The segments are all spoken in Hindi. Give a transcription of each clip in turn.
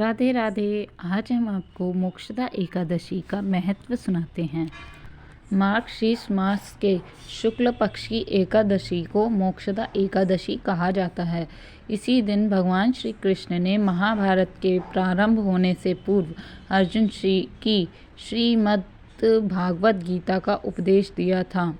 राधे राधे। आज हम आपको मोक्षदा एकादशी का महत्व सुनाते हैं। मार्गशीर्ष मास के शुक्ल पक्ष की एकादशी को मोक्षदा एकादशी कहा जाता है। इसी दिन भगवान श्री कृष्ण ने महाभारत के प्रारंभ होने से पूर्व अर्जुन की श्रीमद् भागवत गीता का उपदेश दिया था।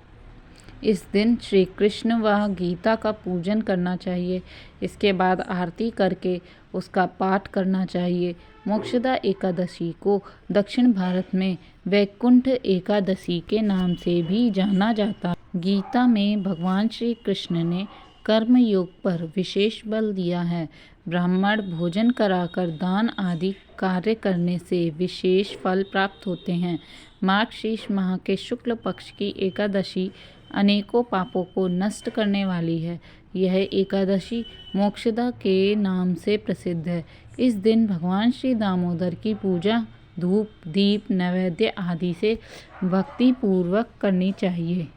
इस दिन श्री कृष्ण व गीता का पूजन करना चाहिए। इसके बाद आरती करके उसका पाठ करना चाहिए। मोक्षदा एकादशी को दक्षिण भारत में वैकुंठ एकादशी के नाम से भी जाना जाता है। गीता में भगवान श्री कृष्ण ने कर्म योग पर विशेष बल दिया है। ब्राह्मण भोजन कराकर दान आदि कार्य करने से विशेष फल प्राप्त होते हैं। मार्गशीर्ष माह के शुक्ल पक्ष की एकादशी अनेकों पापों को नष्ट करने वाली है। यह एकादशी मोक्षदा के नाम से प्रसिद्ध है। इस दिन भगवान श्री दामोदर की पूजा धूप दीप नैवेद्य आदि से भक्ति पूर्वक करनी चाहिए।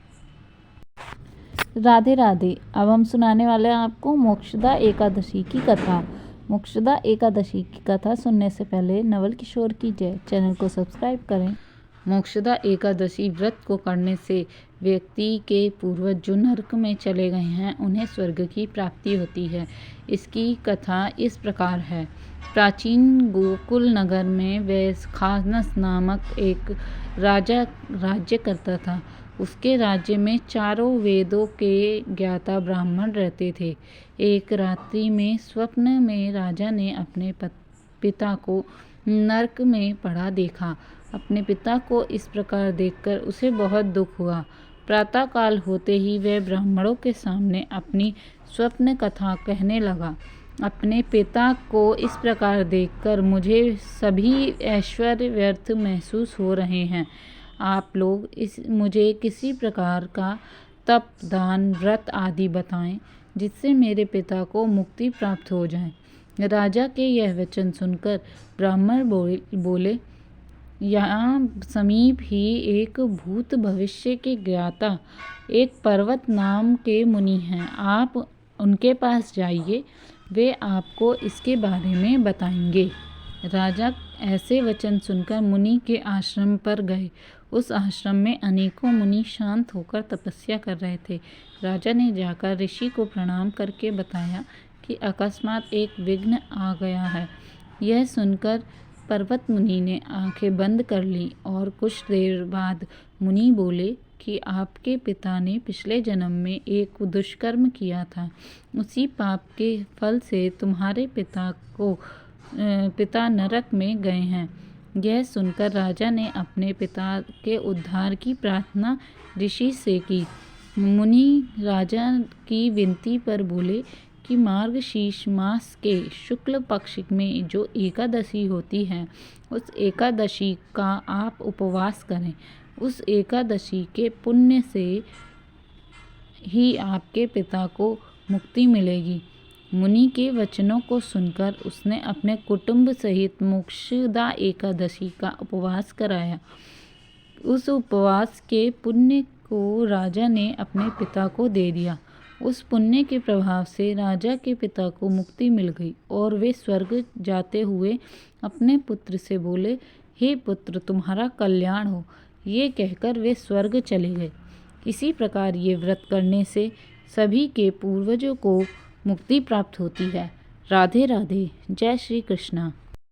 राधे राधे। अब हम सुनाने वाले हैं आपको मोक्षदा एकादशी की कथा। मोक्षदा एकादशी की कथा सुनने से पहले नवल किशोर की जय चैनल को सब्सक्राइब करें। मोक्षदा एकादशी व्रत को करने से व्यक्ति के पूर्वज जो नरक में चले गए हैं उन्हें स्वर्ग की प्राप्ति होती है। इसकी कथा इस प्रकार है। प्राचीन गोकुल नगर में वैशखानस नामक एक राजा राज्य करता था। उसके राज्य में चारों वेदों के ज्ञाता ब्राह्मण रहते थे। एक रात्रि में स्वप्न में राजा ने अपने पिता को नरक में पड़ा देखा। अपने पिता को इस प्रकार देखकर उसे बहुत दुख हुआ। प्रातःकाल होते ही वह ब्राह्मणों के सामने अपनी स्वप्न कथा कहने लगा। अपने पिता को इस प्रकार देखकर मुझे सभी ऐश्वर्य व्यर्थ महसूस हो रहे हैं। आप लोग मुझे किसी प्रकार का तप दान व्रत आदि बताएं जिससे मेरे पिता को मुक्ति प्राप्त हो जाए। राजा के यह वचन सुनकर ब्राह्मण बोले, यहाँ समीप ही एक भूत भविष्य के ज्ञाता एक पर्वत नाम के मुनि हैं। आप उनके पास जाइए, वे आपको इसके बारे में बताएंगे। राजा ऐसे वचन सुनकर मुनि के आश्रम पर गए। उस आश्रम में अनेकों मुनि शांत होकर तपस्या कर रहे थे। राजा ने जाकर ऋषि को प्रणाम करके बताया कि अकस्मात एक विघ्न आ गया है। यह सुनकर पर्वत मुनि ने आंखें बंद कर ली और कुछ देर बाद मुनि बोले कि आपके पिता ने पिछले जन्म में एक दुष्कर्म किया था। उसी पाप के फल से तुम्हारे पिता नरक में गए हैं। यह सुनकर राजा ने अपने पिता के उद्धार की प्रार्थना ऋषि से की। मुनि राजा की विनती पर बोले कि मार्गशीर्ष मास के शुक्ल पक्ष में जो एकादशी होती है उस एकादशी का आप उपवास करें। उस एकादशी के पुण्य से ही आपके पिता को मुक्ति मिलेगी। मुनि के वचनों को सुनकर उसने अपने कुटुंब सहित मोक्षदा एकादशी का उपवास कराया। उस उपवास के पुण्य को राजा ने अपने पिता को दे दिया। उस पुण्य के प्रभाव से राजा के पिता को मुक्ति मिल गई और वे स्वर्ग जाते हुए अपने पुत्र से बोले, हे पुत्र, तुम्हारा कल्याण हो। ये कहकर वे स्वर्ग चले गए। इसी प्रकार ये व्रत करने से सभी के पूर्वजों को मुक्ति प्राप्त होती है। राधे राधे। जय श्री कृष्णा।